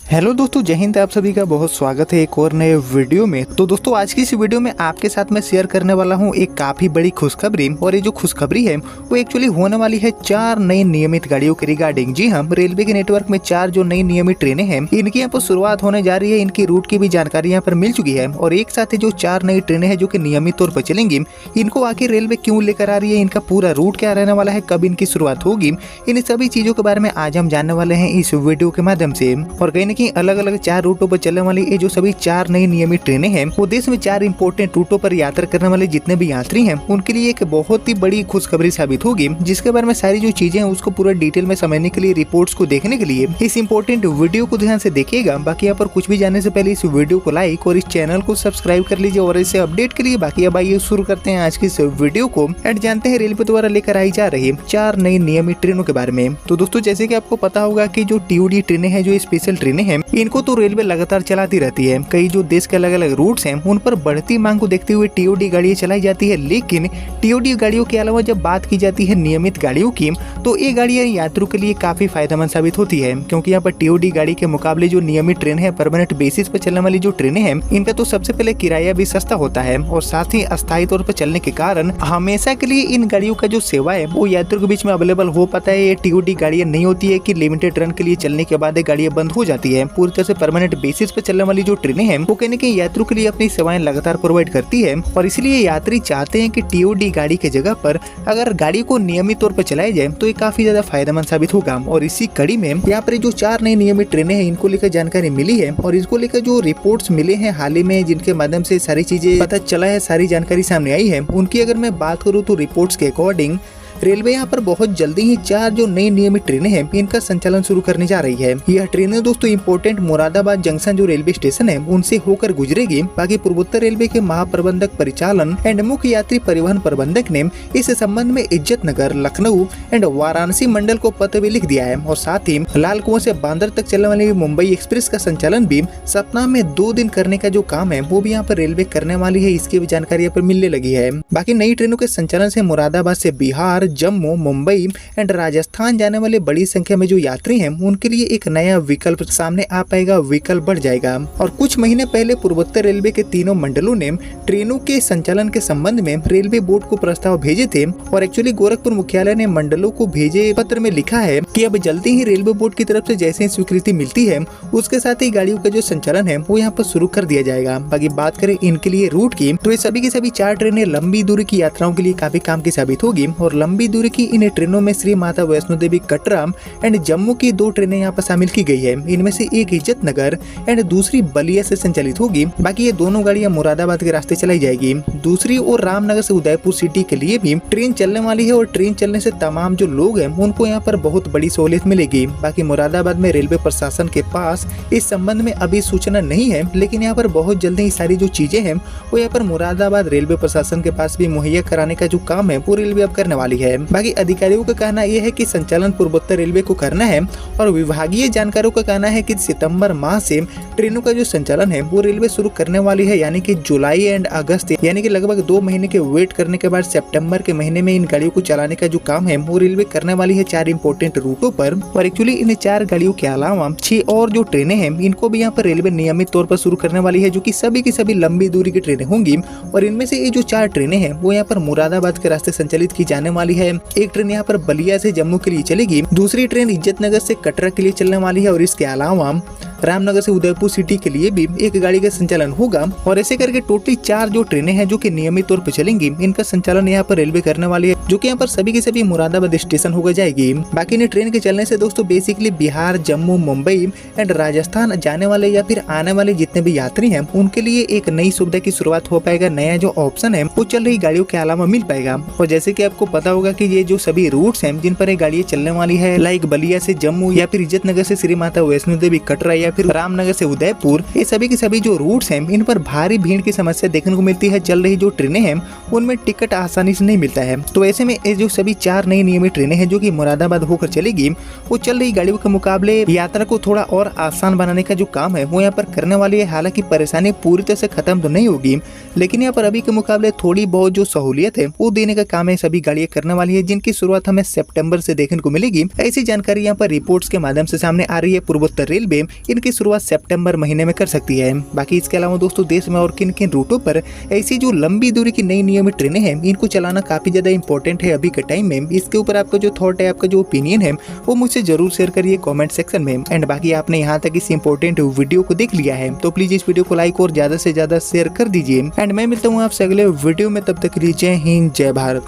Hello दोस्तों, जय हिंद। आप सभी का बहुत स्वागत है एक और नए वीडियो में। तो दोस्तों, आज की इस वीडियो में आपके साथ मैं शेयर करने वाला हूं एक काफी बड़ी खुशखबरी। और ये जो खुशखबरी है वो एक्चुअली होने वाली है 4 नई नियमित गाड़ियों के रिगार्डिंग। जी हाँ, रेलवे के नेटवर्क में 4 जो नई नियमित ट्रेनें हैं इनकी यहाँ पर शुरुआत होने जा रही है। इनकी रूट की भी जानकारी यहाँ पर मिल चुकी है। और एक साथ ही जो 4 नई ट्रेनें हैं जो की नियमित तौर पर चलेंगी, इनको आखिर रेलवे क्यों लेकर आ रही है, इनका पूरा रूट क्या रहने वाला है, कब इनकी शुरुआत होगी, इन सभी चीजों के बारे में आज हम जानने वाले हैं इस वीडियो के माध्यम से। और कहीं न कहीं अलग अलग 4 रूटों पर चलने वाली ये जो सभी 4 नई नियमित ट्रेनें हैं वो देश में 4 इंपोर्टेंट रूटों पर यात्रा करने वाले जितने भी यात्री हैं उनके लिए एक बहुत ही बड़ी खुशखबरी साबित होगी, जिसके बारे में सारी जो चीजें हैं उसको पूरा डिटेल में समझने के लिए, रिपोर्ट्स को देखने के लिए इस इंपॉर्टेंट वीडियो को ध्यान से देखिएगा। बाकी यहाँ पर कुछ भी जानने से पहले इस वीडियो को लाइक और इस चैनल को सब्सक्राइब कर लीजिए और इसे अपडेट के लिए। बाकी अब आइए शुरू करते हैं आज की इस वीडियो को एंड जानते हैं रेलवे द्वारा लेकर आई जा रही 4 नई नियमित ट्रेनों के बारे में। तो दोस्तों, जैसे कि आपको पता होगा कि जो टीओडी ट्रेनें हैं, जो स्पेशल ट्रेनें हैं, इनको तो रेलवे लगातार चलाती रहती है। कई जो देश के अलग अलग रूट्स हैं उन पर बढ़ती मांग को देखते हुए टीओडी गाड़ियां चलाई जाती है। लेकिन टीओडी गाड़ियों के अलावा जब बात की जाती है नियमित गाड़ियों की, तो ये गाड़ियां यात्रियों के लिए काफी फायदेमंद साबित होती है, क्योंकि यहाँ पर टीओडी गाड़ी के मुकाबले जो नियमित ट्रेन है, परमानेंट बेसिस पर चलने वाली जो ट्रेनें हैं, इनका तो सबसे पहले किराया भी सस्ता होता है और साथ ही अस्थायी तौर पर चलने के कारण हमेशा के लिए इन गाड़ियों का जो सेवा है वो यात्रियों के बीच में अवेलेबल हो पाता है। ये टीओडी गाड़ियां नहीं होती है कि लिमिटेड रन के लिए चलने के बाद गाड़ियां बंद हो जाती है। पूरी तरह से परमानेंट बेसिस पर चलने वाली जो ट्रेनें हैं वो कहने के यात्रियों के लिए अपनी सेवाएं लगातार प्रोवाइड करती है। और इसलिए यात्री चाहते हैं कि टीओडी गाड़ी के जगह पर अगर गाड़ी को नियमित तौर पर चलाया जाए तो ये काफी ज्यादा फायदेमंद साबित होगा। और इसी कड़ी में यहाँ पर जो 4 नई नियमित ट्रेनें हैं इनको लेकर जानकारी मिली है और इसको लेकर जो रिपोर्ट्स मिले हैं हाल ही में, जिनके माध्यम से सारी चीजें पता चला है, सारी जानकारी सामने आई है, उनकी अगर मैं बात करूँ तो रिपोर्ट्स के अकॉर्डिंग रेलवे यहाँ पर बहुत जल्दी ही 4 जो नई नियमित ट्रेनें हैं इनका संचालन शुरू करने जा रही है। यह ट्रेनें दोस्तों इंपोर्टेंट मुरादाबाद जंक्शन जो रेलवे स्टेशन है उनसे होकर गुजरेगी। बाकी पूर्वोत्तर रेलवे के महाप्रबंधक परिचालन एंड मुख्य यात्री परिवहन प्रबंधक ने इस संबंध में इज्जत नगर, लखनऊ एंड वाराणसी मंडल को पत्र भी लिख दिया है। और साथ ही लाल कुआं से बांद्रा तक चलने वाली मुंबई एक्सप्रेस का संचालन भी सप्ताह में 2 दिन करने का जो काम है वो भी यहाँ पर रेलवे करने वाली है। इसकी भी जानकारी यहाँ पर मिलने लगी है। बाकी नई ट्रेनों के संचालन से मुरादाबाद से बिहार, जम्मू, मुंबई एंड राजस्थान जाने वाले बड़ी संख्या में जो यात्री हैं उनके लिए एक नया विकल्प सामने आ पाएगा, विकल्प बढ़ जाएगा। और कुछ महीने पहले पूर्वोत्तर रेलवे के तीनों मंडलों ने ट्रेनों के संचालन के संबंध में रेलवे बोर्ड को प्रस्ताव भेजे थे। और एक्चुअली गोरखपुर मुख्यालय ने मंडलों को भेजे पत्र में लिखा है कि अब जल्दी ही रेलवे बोर्ड की तरफ से जैसे ही स्वीकृति मिलती है उसके साथ ही गाड़ियों का जो संचालन है वो यहाँ पर शुरू कर दिया जाएगा। बाकी बात करें इनके लिए रूट की, तो ये सभी की सभी 4 ट्रेनें लंबी दूरी की यात्राओं के लिए काफी काम की साबित होगी। और लंबी दूरी की इन ट्रेनों में श्री माता वैष्णो देवी कटरा एंड जम्मू की 2 ट्रेनें यहाँ पर शामिल की गई है। इनमें से एक इज्जत नगर एंड दूसरी बलिया से संचालित होगी। बाकी ये दोनों गाड़ियां मुरादाबाद के रास्ते चलाई जाएगी। दूसरी ओर रामनगर से उदयपुर सिटी के लिए भी ट्रेन चलने वाली है और ट्रेन चलने से तमाम जो लोग हैं उनको यहाँ पर बहुत बड़ी सहूलियत मिलेगी। बाकी मुरादाबाद में रेलवे प्रशासन के पास इस संबंध में अभी सूचना नहीं है, लेकिन यहाँ पर बहुत जल्दी ये सारी जो चीजें हैं वो यहाँ पर मुरादाबाद रेलवे प्रशासन के पास भी मुहैया कराने का जो काम है वो रेलवे अब करने वाली है। बाकी अधिकारियों का कहना यह है कि संचालन पूर्वोत्तर रेलवे को करना है और विभागीय जानकारों का कहना है कि सितंबर माह से ट्रेनों का जो संचालन है वो रेलवे शुरू करने वाली है। यानी कि जुलाई एंड अगस्त, यानी कि लगभग 2 महीने के वेट करने के बाद सितंबर के महीने में इन गाड़ियों को चलाने का जो काम है वो रेलवे करने वाली है 4 इंपोर्टेंट रूटों पर। और एक्चुअली इन 4 गाड़ियों के अलावा 6 और जो ट्रेनें हैं इनको भी यहाँ पर रेलवे नियमित तौर पर शुरू करने वाली है, जो की सभी की सभी लंबी दूरी की ट्रेनें होंगी। और इनमें से ये जो 4 ट्रेनें हैं वो यहाँ पर मुरादाबाद के रास्ते संचालित की जाने वाली है। एक ट्रेन यहाँ पर बलिया से जम्मू के लिए चलेगी, दूसरी ट्रेन इज्जत नगर से कटरा के लिए चलने वाली है और इसके अलावा रामनगर से उदयपुर सिटी के लिए भी एक गाड़ी का संचालन होगा। और ऐसे करके टोटली 4 जो ट्रेनें हैं जो कि नियमित तौर पर चलेंगी, इनका संचालन यहाँ पर रेलवे करने वाली है, जो कि यहाँ पर सभी की सभी मुरादाबाद स्टेशन होकर जाएगी। बाकी इन ट्रेन के चलने से दोस्तों बेसिकली बिहार, जम्मू, मुंबई एंड राजस्थान जाने वाले या फिर आने वाले जितने भी यात्री हैं उनके लिए एक नई सुविधा की शुरुआत हो पाएगा। नया जो ऑप्शन है वो चल रही गाड़ियों के अलावा मिल पाएगा। और जैसे की आपको पता होगा कि ये जो सभी रूट्स हैं जिन पर गाड़ियां चलने वाली है, लाइक बलिया से जम्मू या फिर इज्जत नगर से श्री माता वैष्णो देवी कटरा या फिर रामनगर से उदयपुर, ये सभी के सभी जो रूट्स हैं इन पर भारी भीड़ की समस्या देखने को मिलती है। चल रही जो ट्रेनें हैं उनमें टिकट आसानी से नहीं मिलता है। तो ऐसे में ये जो सभी 4 नई नियमित ट्रेनें हैं जो कि मुरादाबाद होकर चलेगी, वो चल रही गाड़ियों के मुकाबले यात्रा को थोड़ा और आसान बनाने का जो काम है वो यहाँ पर करने वाली है। हालांकि परेशानी पूरी तरह से खत्म तो नहीं होगी, लेकिन यहाँ पर अभी के मुकाबले थोड़ी बहुत जो सहूलियत है वो देने का काम है सभी गाड़ियां करने वाली है, जिनकी शुरुआत हमें सितंबर से देखने को मिलेगी। ऐसी जानकारी यहाँ पर रिपोर्ट्स के माध्यम से सामने आ रही है। पूर्वोत्तर रेलवे इनकी शुरुआत सितंबर महीने में कर सकती है। बाकी इसके अलावा दोस्तों देश में और किन किन रूटों पर ऐसी जो लंबी दूरी की नई नियमित ट्रेनें हैं, इनको चलाना काफी ज्यादा इंपॉर्टेंट है अभी के टाइम में। इसके ऊपर आपका जो थॉट है, आपका जो ओपिनियन है, वो मुझसे जरूर शेयर करिए कमेंट सेक्शन में। एंड बाकी आपने यहाँ तक इस इंपॉर्टेंट वीडियो को देख लिया है तो प्लीज इस वीडियो को लाइक और ज्यादा से ज्यादा शेयर कर दीजिए। एंड मैं मिलता हूँ आपसे अगले वीडियो में, तब तक के लिए जय हिंद जय भारत।